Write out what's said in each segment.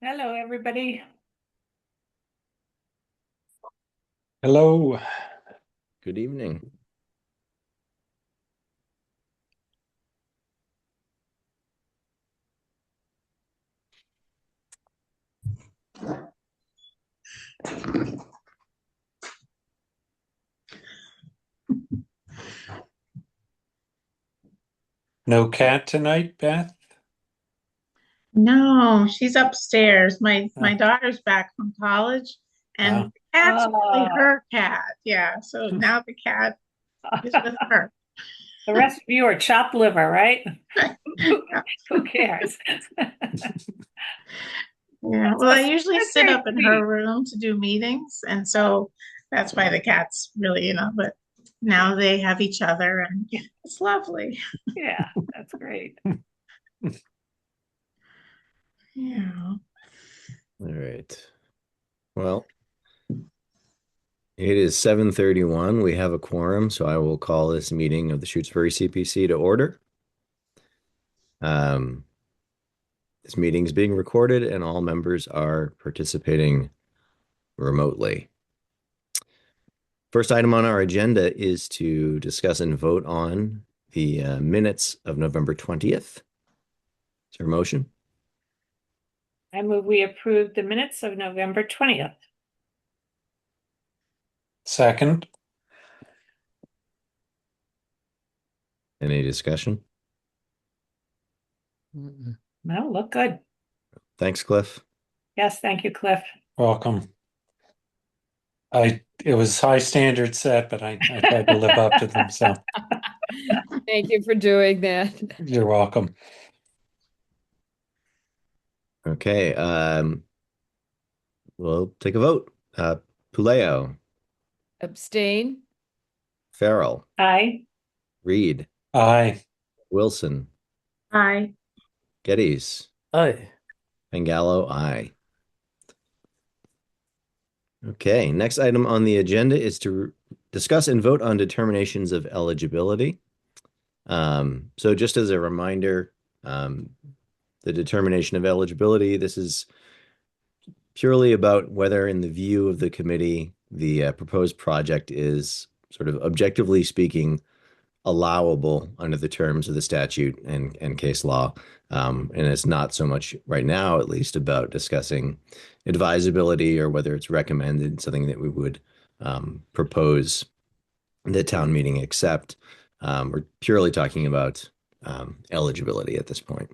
Hello, everybody. Hello. Good evening. No cat tonight, Beth? No, she's upstairs. My Oh, daughter's back from college, and oh, the cat's really Uh, her cat. Yeah, so now the cat is with her. the rest of you are chopped liver, right? Who cares? Yeah, That's, well, I usually that's sit very up in her sweet. room to do meetings, and so that's why the cat's really, but now they have each other, and Yeah, it's lovely. yeah, that's great. Yeah. All right. Well, it is 7:31. We have a quorum, so I will call this meeting of the Shutesbury CPC to order. Um, this meeting is being recorded and all members are participating remotely. First item on our agenda is to discuss and vote on the minutes of November 20th. Is there a motion? I move we approve the minutes of November 20th. second. Any discussion? No, look good. Thanks, Cliff. Yes, thank you, Cliff. Welcome. It was high standards set, but I tried to live up to them, so Thank you for doing that. you're welcome. Okay, we'll take a vote. Puleo, Abstain? Farrell, Aye. Reed, Aye. Wilson, Hi. Geddes, Aye. and Gallo, aye. Okay, next item on the agenda is to discuss and vote on determinations of eligibility. So just as a reminder, the determination of eligibility, this is purely about whether, in the view of the committee, the proposed project is sort of objectively speaking allowable under the terms of the statute and case law. And it's not so much right now, at least, about discussing advisability or whether it's recommended, something that we would propose the town meeting accept. We're purely talking about eligibility at this point.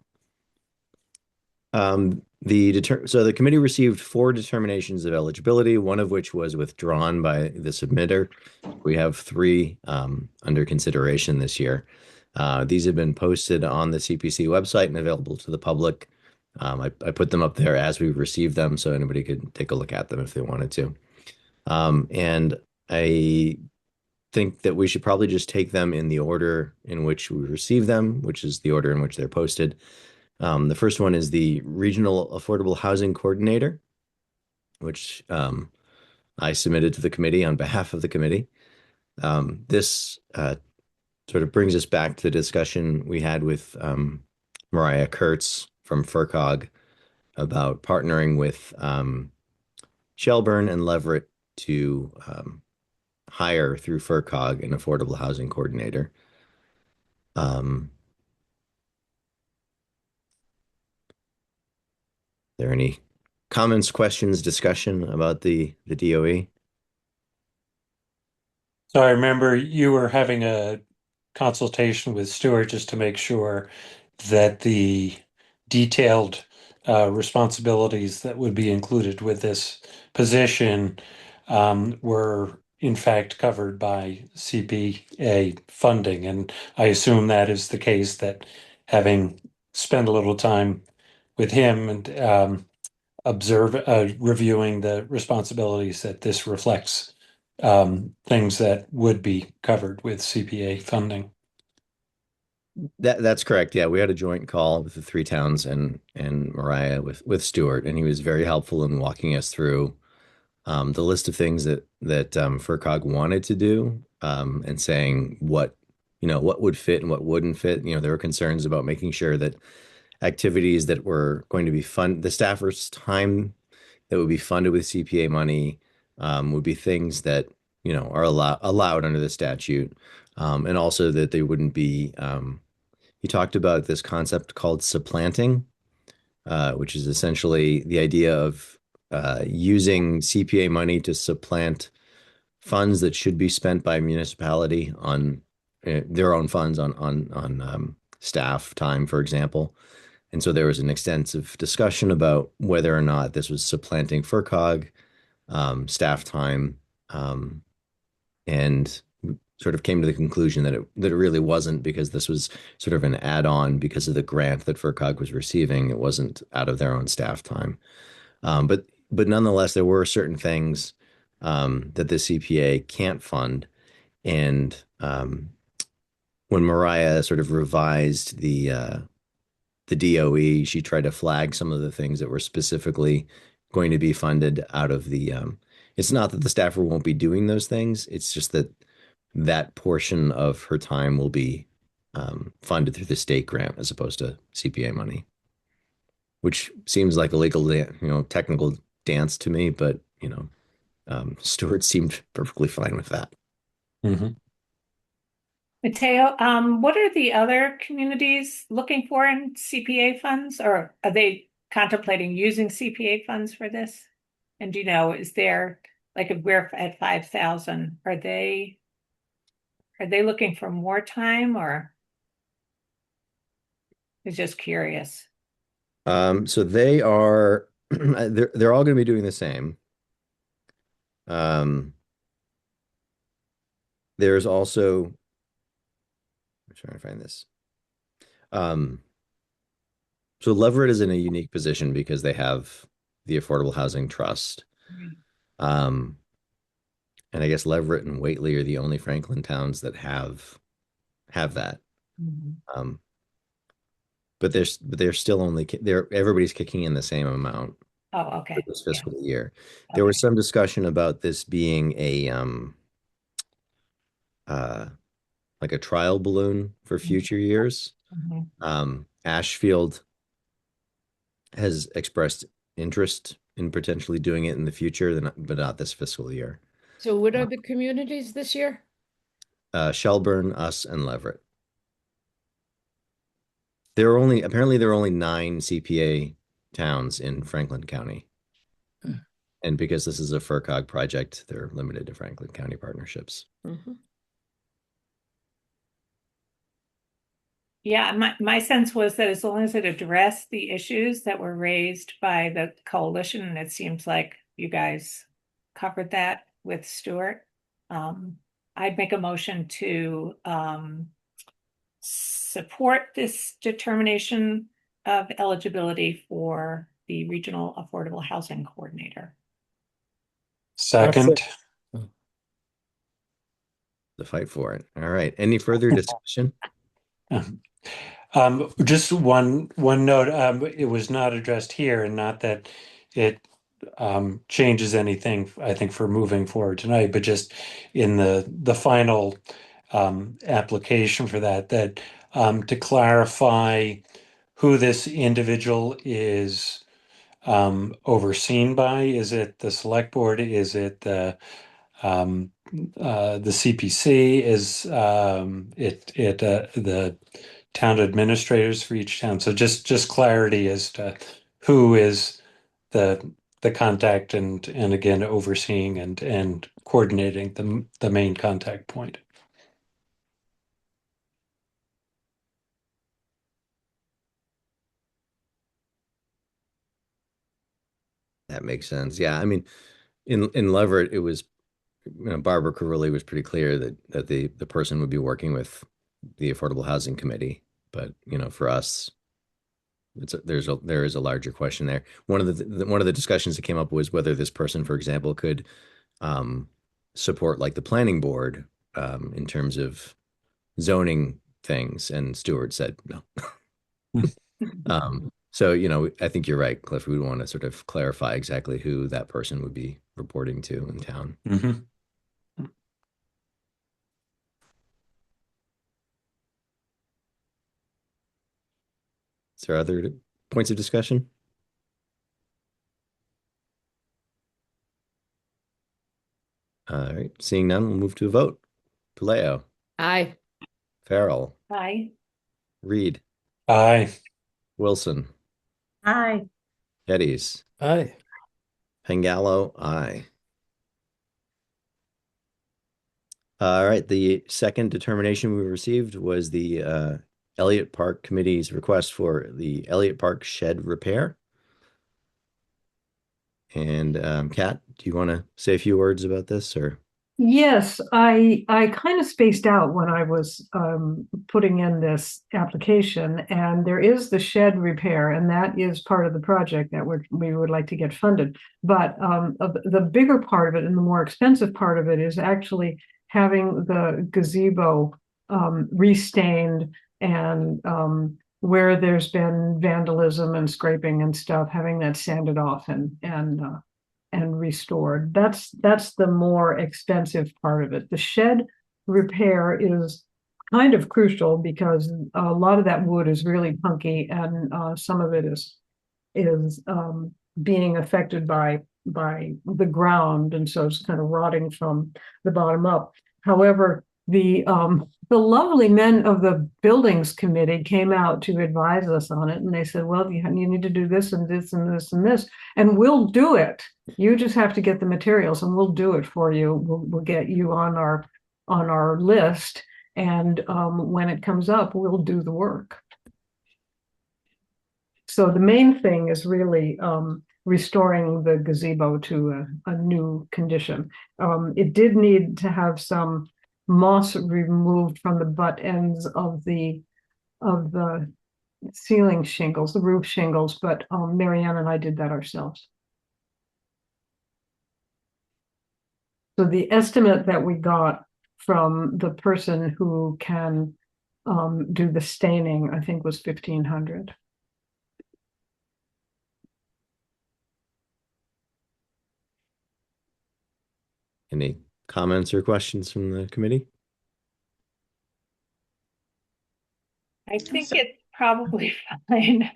So the committee received 4 determinations of eligibility, one of which was withdrawn by the submitter. We have 3 under consideration this year. These have been posted on the CPC website and available to the public. I put them up there as we received them, so anybody could take a look at them if they wanted to. And I think that we should probably just take them in the order in which we receive them, which is the order in which they're posted. The first one is the Regional Affordable Housing Coordinator, which I submitted to the committee on behalf of the committee. This sort of brings us back to the discussion we had with Mariah Kurtz from FERCOG about partnering with Shelburne and Leverett to hire through FERCOG an affordable housing coordinator. There any comments, questions, discussion about the DOE? So I remember you were having a consultation with Stuart just to make sure that the detailed responsibilities that would be included with this position were in fact covered by CPA funding. And I assume that is the case, that having spent a little time with him and reviewing the responsibilities, that this reflects things that would be covered with CPA funding. That's correct. Yeah, we had a joint call with the 3 towns and Mariah with Stuart, and he was very helpful in walking us through the list of things that FERCOG wanted to do, and saying what would fit and what wouldn't fit. There were concerns about making sure that activities that were going to be the staffers' time that would be funded with CPA money would be things that, are allowed under the statute. And also that they wouldn't be, he talked about this concept called supplanting, which is essentially the idea of using CPA money to supplant funds that should be spent by a municipality on their own funds on staff time, for example. And so there was an extensive discussion about whether or not this was supplanting FERCog, staff time, and sort of came to the conclusion that it really wasn't, because this was sort of an add-on because of the grant that FERCog was receiving. It wasn't out of their own staff time. But nonetheless, there were certain things that the CPA can't fund. And when Mariah sort of revised the DOE, she tried to flag some of the things that were specifically going to be funded out of the. It's not that the staffer won't be doing those things. It's just that portion of her time will be funded through the state grant as opposed to CPA money, which seems like a legal, technical dance to me, but Stuart seemed perfectly fine with that. Mm-hmm. Mateo, what are the other communities looking for in CPA funds, or are they contemplating using CPA funds for this? And is there, like, if we're at 5,000, are they looking for more time, or? I'm just curious. So they are they're all going to be doing the same. There's also, I'm trying to find this. So Leverett is in a unique position because they have the Affordable Housing Trust. And I guess Leverett and Whately are the only Franklin towns that have that. Mm-hmm. But they're still only everybody's kicking in the same amount. Oh, okay. For this fiscal year. There was some discussion about this being a like a trial balloon for future years. Mm-hmm. Ashfield has expressed interest in potentially doing it in the future, but not this fiscal year. So what are the communities this year? Shelburne, us, and Leverett. Apparently there are only 9 CPA towns in Franklin County. And because this is a FERCog project, they're limited to Franklin County partnerships. Mm-hmm. Yeah, my sense was that as long as it addressed the issues that were raised by the coalition, and it seems like you guys covered that with Stuart, I'd make a motion to support this determination of eligibility for the Regional Affordable Housing Coordinator. Second. The fight for it. All right. Any further discussion? Just one note. It was not addressed here, and not that it changes anything, I think, for moving forward tonight, but just in the final application for that to clarify who this individual is overseen by. Is it the select board? Is it the CPC? Is it the town administrators for each town? So just clarity as to who is the contact and again overseeing and coordinating the main contact point. That makes sense. Yeah, I mean, in Leverett, it was, Barbara Carulli was pretty clear that the person would be working with the Affordable Housing Committee. But for us, there is a larger question there. One of the discussions that came up was whether this person, for example, could support like the planning board in terms of zoning things, and Stuart said no. So, I think you're right, Cliff. We would want to sort of clarify exactly who that person would be reporting to in town. Mm-hmm. Is there other points of discussion? All right, seeing none, we'll move to a vote. Paleo, Aye. Farrell, Aye. Reed, Aye. Wilson, Hi. Geddes, Aye. Pengallo, aye. All right, the second determination we received was the Elliott Park Committee's request for the Elliott Park shed repair. And Kat, do you want to say a few words about this, or? Yes, I kind of spaced out when I was putting in this application, and there is the shed repair, and that is part of the project that we would like to get funded. But the bigger part of it and the more expensive part of it is actually having the gazebo restained, and where there's been vandalism and scraping and stuff, having that sanded off and restored. That's the more expensive part of it. The shed repair is kind of crucial because a lot of that wood is really punky, and some of it is being affected by the ground, and so it's kind of rotting from the bottom up. However, the lovely men of the buildings committee came out to advise us on it, and they said, well, you need to do this and this and this and this, and we'll do it. You just have to get the materials, and we'll do it for you. We'll get you on our list, and when it comes up, we'll do the work. So the main thing is really restoring the gazebo to a new condition. It did need to have some moss removed from the butt ends of the ceiling shingles, the roof shingles, but Marianne and I did that ourselves. So the estimate that we got from the person who can do the staining, I think, was $1,500. Any comments or questions from the committee? I think it's probably fine.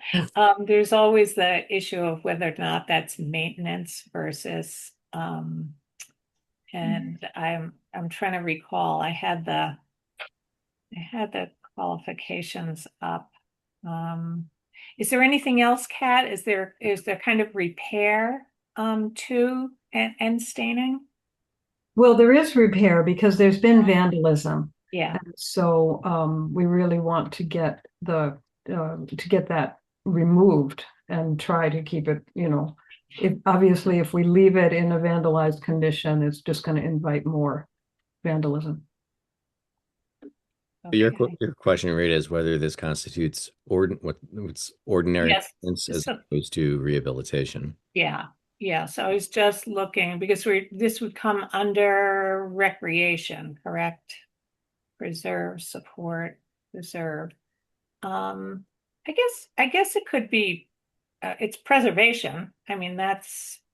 There's always the issue of whether or not that's maintenance versus, and I'm trying to recall, I had the qualifications up. Is there anything else, Kat? Is there kind of repair too, and staining? Well, there is repair because there's been vandalism. Yeah. So we really want to get that removed and try to keep it, if we leave it in a vandalized condition, it's just going to invite more vandalism. Your Okay. question, Rita, is whether this constitutes what's ordinary Yes. maintenance as So- opposed to rehabilitation. Yeah. Yeah, so I was just looking because this would come under recreation, correct? Preserve, support, preserve. I guess it could be, it's preservation. I mean,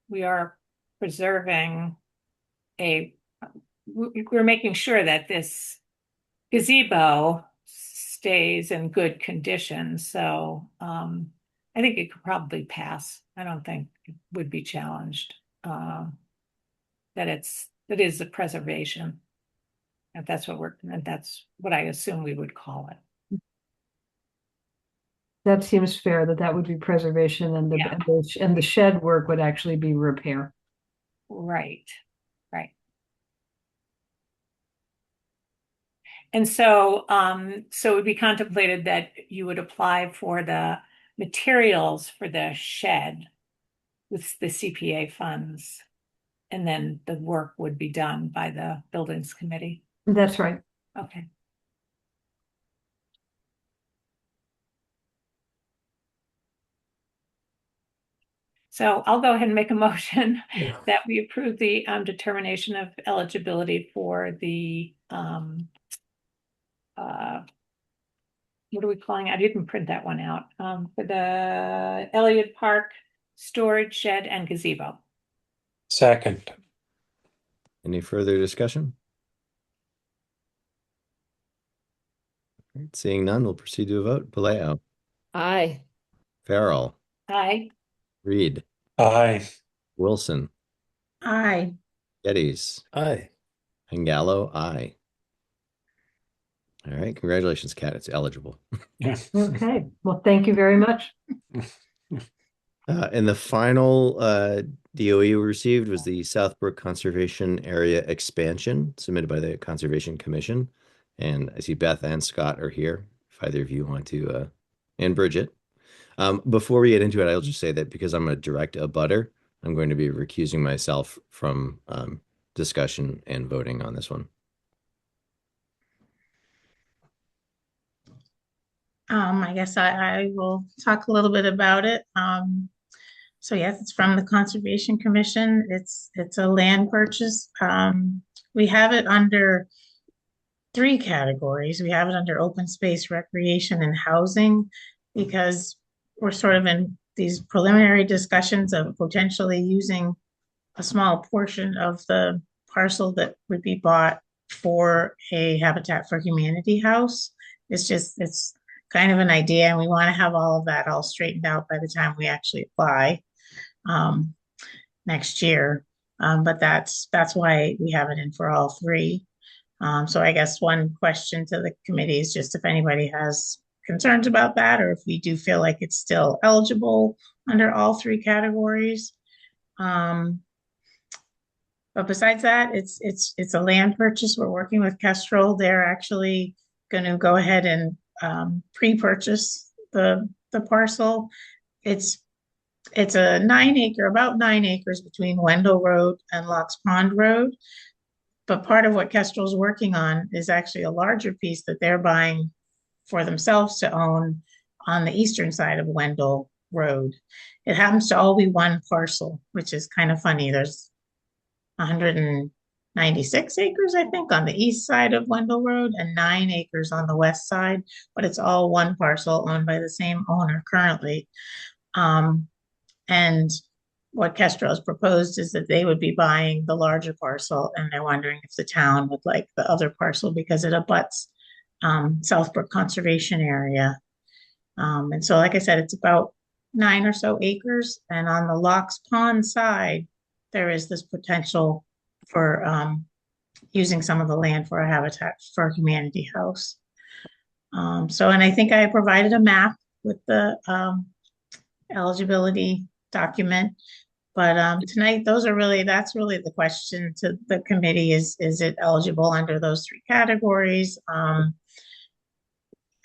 we are preserving we're making sure that this gazebo stays in good condition. So, I think it could probably pass. I don't think it would be challenged. That it is a preservation. If that's what I assume we would call it. That seems fair, that would be preservation, and Yeah. the shed work would actually be repair. Right. And so, so it would be contemplated that you would apply for the materials for the shed with the CPA funds, and then the work would be done by the buildings committee. That's right. Okay. So I'll go ahead and make a motion that we approve the determination of eligibility for the what are we calling it? I didn't print that one out. For the Elliott Park storage shed and gazebo. Second. Any further discussion? All right, seeing none, we'll proceed to a vote. Paleo, Aye. Farrell, Aye. Reed, Aye. Wilson, Aye. Geddes, Aye. and Gallo, aye. All right, congratulations, Kat. It's eligible. Okay, well, thank you very much. And the final DOE we received was the Southbrook Conservation Area Expansion submitted by the Conservation Commission. And I see Beth and Scott are here, if either of you want to, and Bridget. Before we get into it, I'll just say that because I'm a direct abutter, I'm going to be recusing myself from discussion and voting on this one. I guess I will talk a little bit about it. So yes, it's from the Conservation Commission. It's a land purchase. We have it under three categories. We have it under open space, recreation, and housing, because we're sort of in these preliminary discussions of potentially using a small portion of the parcel that would be bought for a Habitat for Humanity house. It's kind of an idea, and we want to have all of that all straightened out by the time we actually apply next year. But that's why we have it in for all three. So I guess one question to the committee is just if anybody has concerns about that, or if we do feel like it's still eligible under all three categories. But besides that, it's a land purchase. We're working with Kestrel. They're actually going to go ahead and pre-purchase the parcel. It's a about 9 acres between Wendell Road and Locks Pond Road. But part of what Kestrel's working on is actually a larger piece that they're buying for themselves to own on the eastern side of Wendell Road. It happens to all be one parcel, which is kind of funny. There's 196 acres, I think, on the east side of Wendell Road and 9 acres on the west side, but it's all one parcel owned by the same owner currently. And what Kestrel has proposed is that they would be buying the larger parcel, and they're wondering if the town would like the other parcel because it abuts Southbrook Conservation Area. And so, like I said, it's about 9 or so acres. And on the Locks Pond side, there is this potential for using some of the land for a Habitat for Humanity house. And I think I provided a map with the eligibility document. But tonight, that's really the question to the committee is it eligible under those three categories?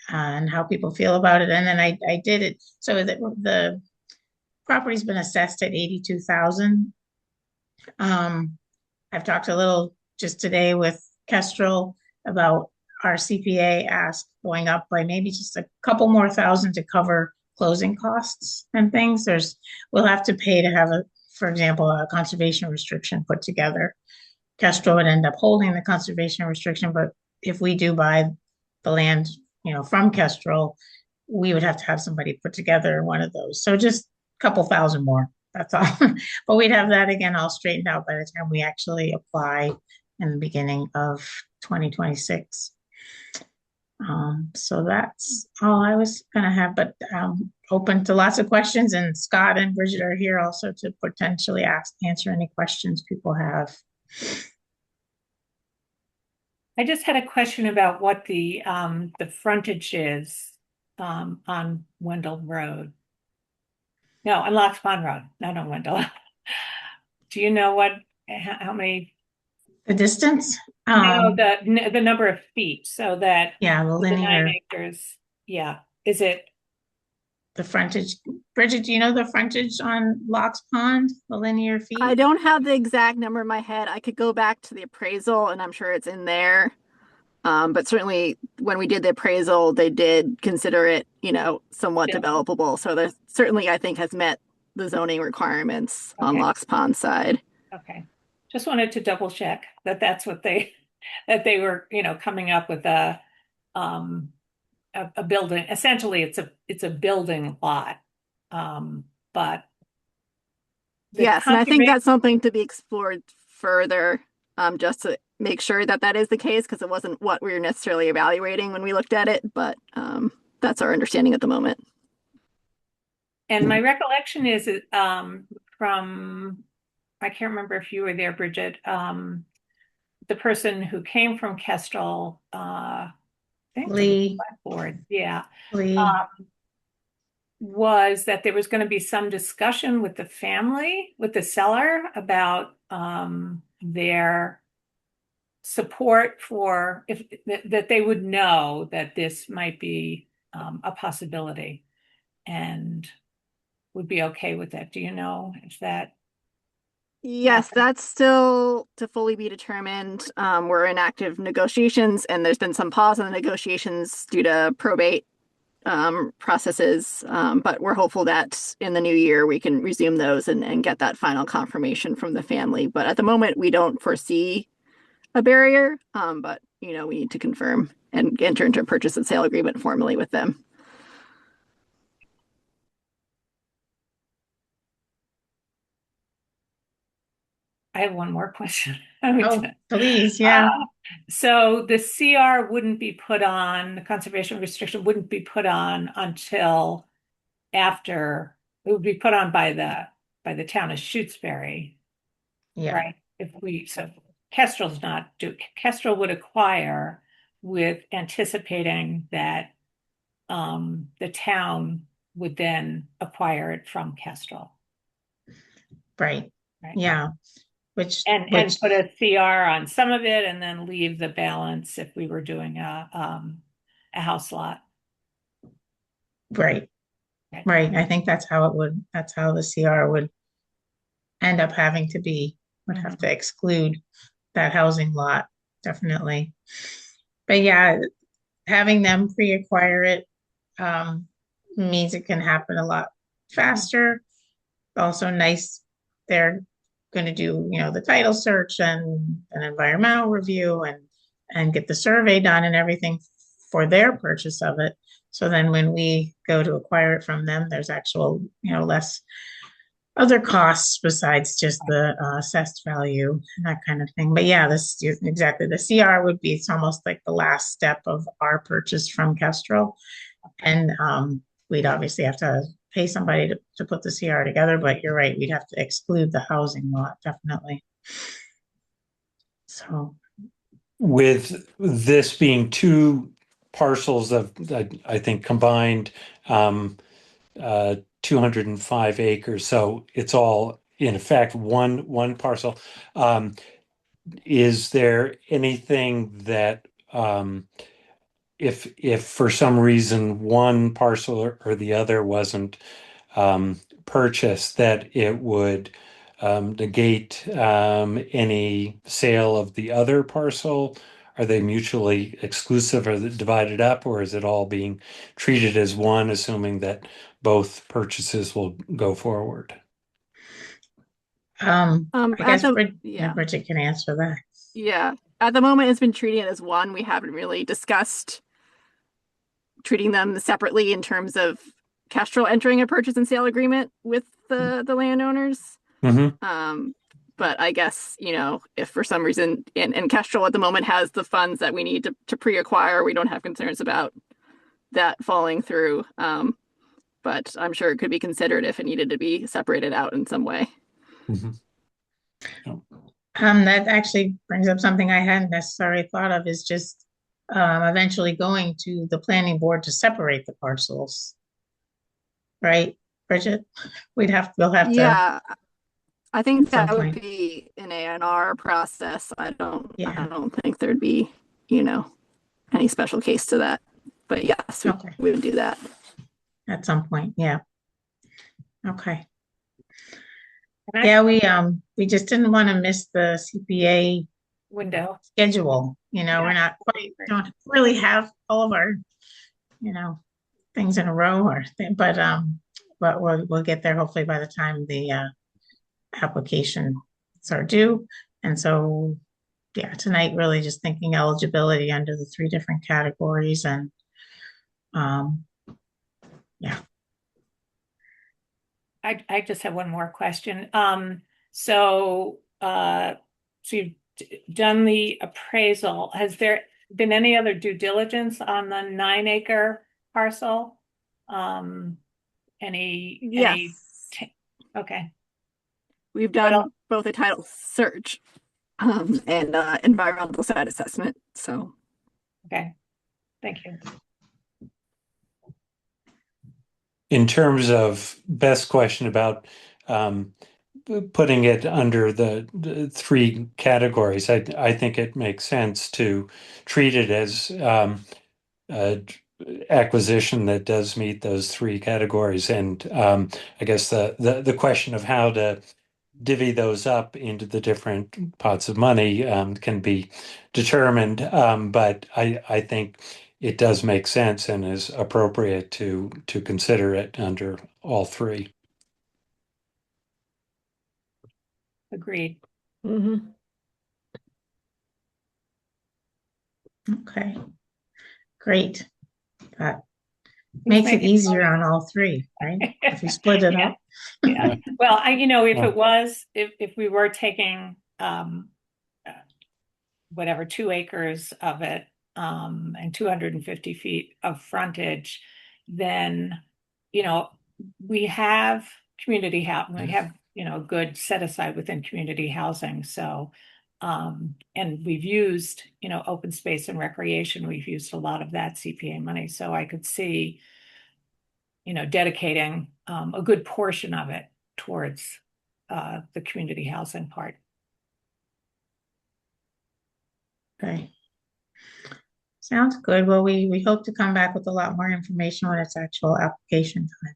And how people feel about it. And then I did it so that the property's been assessed at 82,000. I've talked a little just today with Kestrel about our CPA ask going up by maybe just a couple more thousand to cover closing costs and things. We'll have to pay to have for example, a conservation restriction put together. Kestrel would end up holding the conservation restriction, but if we do buy the land, from Kestrel, we would have to have somebody put together one of those. So just a couple thousand more, that's all. But we'd have that again all straightened out by the time we actually apply in the beginning of 2026. So that's all I was gonna have, but open to lots of questions, and Scott and Bridget are here also to potentially answer any questions people have. I just had a question about what the frontage is on Wendell Road. No, on Locks Pond Road, not on Wendell. Do you know how many? The distance? No, the number of feet, so that yeah, the linear 9 acres. Yeah, is it the frontage? Bridget, do you know the frontage on Locks Pond, the linear feet? I don't have the exact number in my head. I could go back to the appraisal and I'm sure it's in there. But certainly when we did the appraisal, they did consider it, somewhat developable. So that certainly, I think, has met the zoning requirements on Locks Pond side. Okay. Just wanted to double check that that's what they were, coming up with a building. Essentially, it's a building lot. But yes, and I think that's something to be explored further, just to make sure that is the case, because it wasn't what we were necessarily evaluating when we looked at it, but that's our understanding at the moment. And my recollection is, from, I can't remember if you were there, Bridget, the person who came from Kestrel, I think for the Lee, select board, yeah, Lee, was that there was going to be some discussion with the family, with the seller, about their support for if that they would know that this might be a possibility and would be okay with that. Do you know if that Yes, happened? that's still to fully be determined. We're in active negotiations, and there's been some pause in the negotiations due to probate processes. But we're hopeful that in the new year we can resume those and get that final confirmation from the family. But at the moment, we don't foresee a barrier. But we need to confirm and enter into a purchase and sale agreement formally with them. I have one more question. oh, please, yeah, So the CR wouldn't be put on, the conservation restriction wouldn't be put on until after, it would be put on by the town of Shutesbury, yeah, right? If we, so Kestrel's not do, Kestrel would acquire with anticipating that the town would then acquire it from Kestrel, right, right? yeah, which, And put a CR on some of it and then leave the balance if we were doing a house lot. right, Okay. right. I think that's how that's how the CR would end up having to be, would have to exclude that housing lot, definitely. But yeah, having them pre-acquire it means it can happen a lot faster. Also nice, they're going to do, the title search and an environmental review and get the survey done and everything for their purchase of it. So then when we go to acquire it from them, there's actual, less other costs besides just the assessed value and that kind of thing. But yeah, this exactly the CR would be, it's almost like the last step of our purchase from Kestrel. And we'd obviously have to pay somebody to put the CR together, but you're right, we'd have to exclude the housing lot, definitely. So, With this being two parcels of, I think combined, 205 acres, so it's all in effect one parcel. Is there anything that, if for some reason one parcel or the other wasn't purchased, that it would negate any sale of the other parcel? Are they mutually exclusive? Are they divided up, or is it all being treated as one, assuming that both purchases will go forward? I guess Yeah. Bridget can answer that. Yeah. At the moment, it's been treated as one. We haven't really discussed treating them separately in terms of Kestrel entering a purchase and sale agreement with the landowners. Mm-hmm. But I guess, if for some reason, and Kestrel at the moment has the funds that we need to pre-acquire, we don't have concerns about that falling through. But I'm sure it could be considered if it needed to be separated out in some way. Mm-hmm. That actually brings up something I hadn't necessarily thought of, is just eventually going to the planning board to separate the parcels. Right, Bridget? We'll have to. Yeah, I think At some that would point. be an A&R process. I Yeah. don't think there'd be, any special case to that. But yes, Okay. we would do that. At some point, yeah. Okay. And I- Yeah, we just didn't want to miss the CPA window. schedule. We're not quite, don't really have all of our, things in a row or thing, but we'll get there hopefully by the time the applications are due. And so, yeah, tonight really just thinking eligibility under the 3 different categories and yeah. I just have one more question. So you've done the appraisal. Has there been any other due diligence on the 9-acre parcel? And any, Yes. okay, We've What done else? both a title search and environmental site assessment. So okay, thank you. In terms of Beth's question about putting it under the three categories, I think it makes sense to treat it as a acquisition that does meet those three categories. And I guess the question of how to divvy those up into the different pots of money can be determined. But I think it does make sense and is appropriate to consider it under all three. Agreed. Mhm. Okay, great. That Who's makes it making easier on all three, right? If you split it Yeah. up. Yeah. Well, if Yeah. it was, if we were taking, whatever, 2 acres of it, and 250 feet of frontage, then, we have we have, good set aside within community housing. So, and we've used, open space and recreation. We've used a lot of that CPA money. So I could see, dedicating, a good portion of it towards, the community housing part. Okay. Sounds good. Well, we hope to come back with a lot more information when it's actual application time.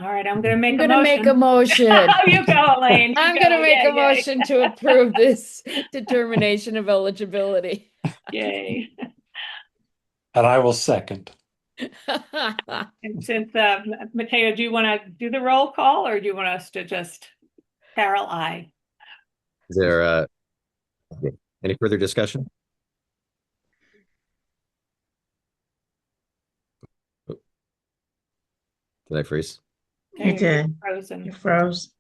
All right, I'm gonna make I'm a gonna make a motion. motion. You go, Elaine. You I'm go. gonna make Yay, a yay. motion to approve this determination of eligibility. Yay. And I will second. And since, Mateo, do you want to do the roll call, or do you want us to just Carol, I? Is there any further discussion? Oh, did I freeze? You did. Frozen. You froze.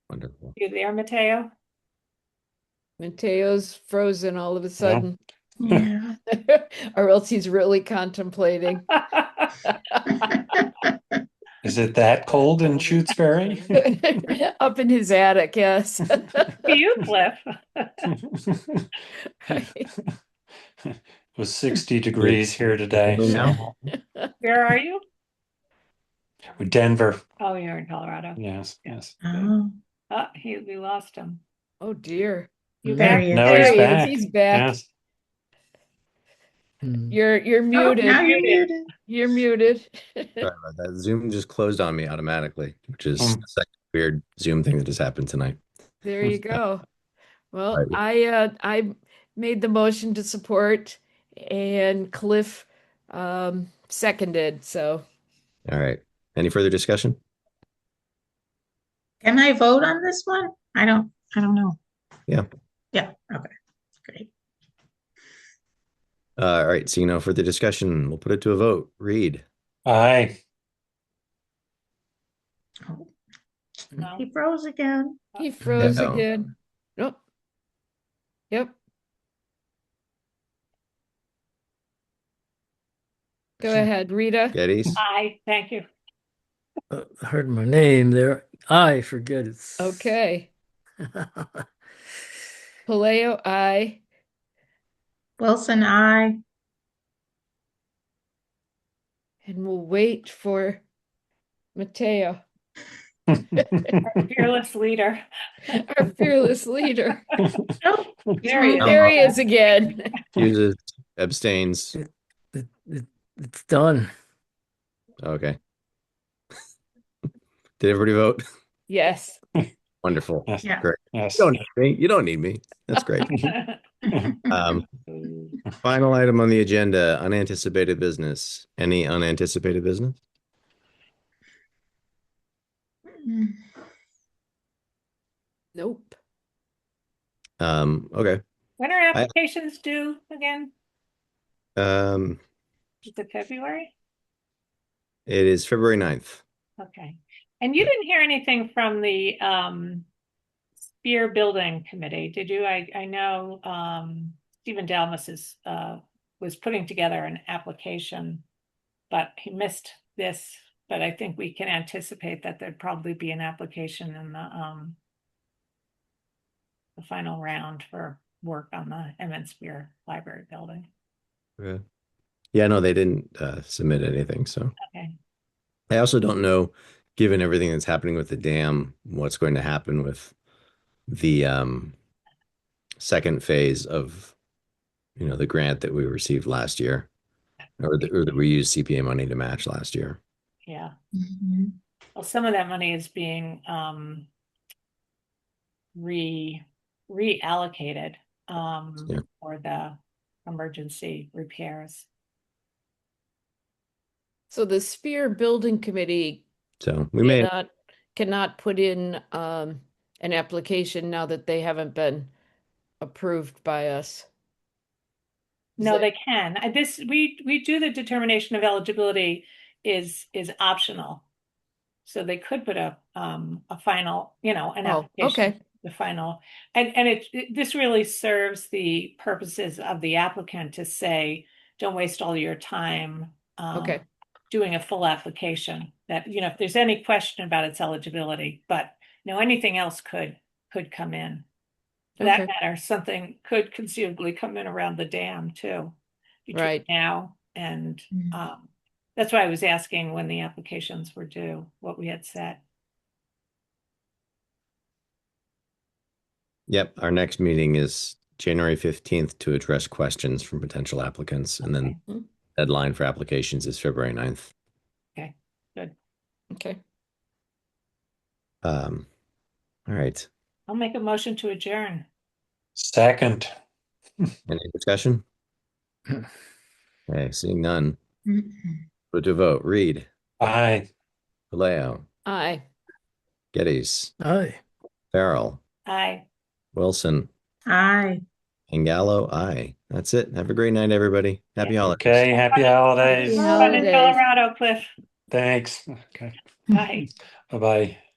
Wonderful. You there, Mateo? Mateo's frozen all of a sudden, Yeah. or else he's really contemplating. Is it that cold in Shutesbury? Up in his attic, yes. You, Cliff. It was 60 degrees here today. Now? Where are you? Denver. Oh, you're in Colorado. Yes, yes. Oh, Oh, we lost him. Oh dear. You there back? he is. No, There he's he is. back. He's back. Yes. You're Oh, muted. now you're muted. You're muted. Sorry about that. Zoom just closed on me automatically, which is Hmm. the second weird Zoom thing that just happened tonight. There you go. Well, Right. I made the motion to support, and Cliff seconded. So All right. Any further discussion? Can I vote on this one? I don't know. Yeah. Yeah, okay, great. All right. Seeing no further discussion, we'll put it to a vote. Reed, Aye. Oh, No. he froze again. he froze No. again. Nope. Yep. Go ahead, Rita. Geddes, I thank you. Heard my name there. I forget it's Okay. Paleo, I. Wilson, I. And we'll wait for Mateo, Fearless leader. our fearless leader. Oh, There he is. There he is again. uses, abstains. it's done. Okay. Did everybody vote? Yes. Wonderful. Yes. Yeah. Great. Yes. You don't need me. You don't need me. That's great. Final item on the agenda, unanticipated business. Any unanticipated business? Nope. Okay. When are applications due again? Is Is it February? it is February 9th. Okay. And you didn't hear anything from the Spear Building Committee, did you? I know Stephen Dalmas was putting together an application, but he missed this. But I think we can anticipate that there'd probably be an application in the final round for work on the Emmett Spear Library building. Okay. Yeah, no, they didn't submit anything. So Okay. I also don't know, given everything that's happening with the dam, what's going to happen with the second phase of, the grant that we received last year, or that we used CPA money to match last year. Yeah. Mhm. Well, some of that money is being reallocated Yeah. for the emergency repairs. So the Spear Building Committee So we may, cannot put in an application now that they haven't been approved by us. No, that- they can. We do the determination of eligibility is optional. So they could put a final, an Oh, application, okay. the final, and this really serves the purposes of the applicant to say, don't waste all your time Okay. doing a full application. That, if there's any question about its eligibility, but anything else could come in. For that Okay. matter, something could conceivably come in around the dam too, between Right. now and Mhm. that's why I was asking when the applications were due, what we had set. yep, our next meeting is January 15th to address questions from potential applicants. And then Mhm. deadline for applications is February 9th. Okay, good. Okay. All right. I'll make a motion to adjourn. Second. Any discussion? Okay, seeing none. Mhm. Put to vote. Reed, Aye. Vallejo, Aye. Geddes, Aye. Farrell, Aye. Wilson, Aye. and Gallo. Aye. That's it. Have a great night, everybody. Happy holidays. Okay, happy holidays. Happy Fun in holidays. Colorado, Cliff. Thanks. Okay. Bye. Bye-bye.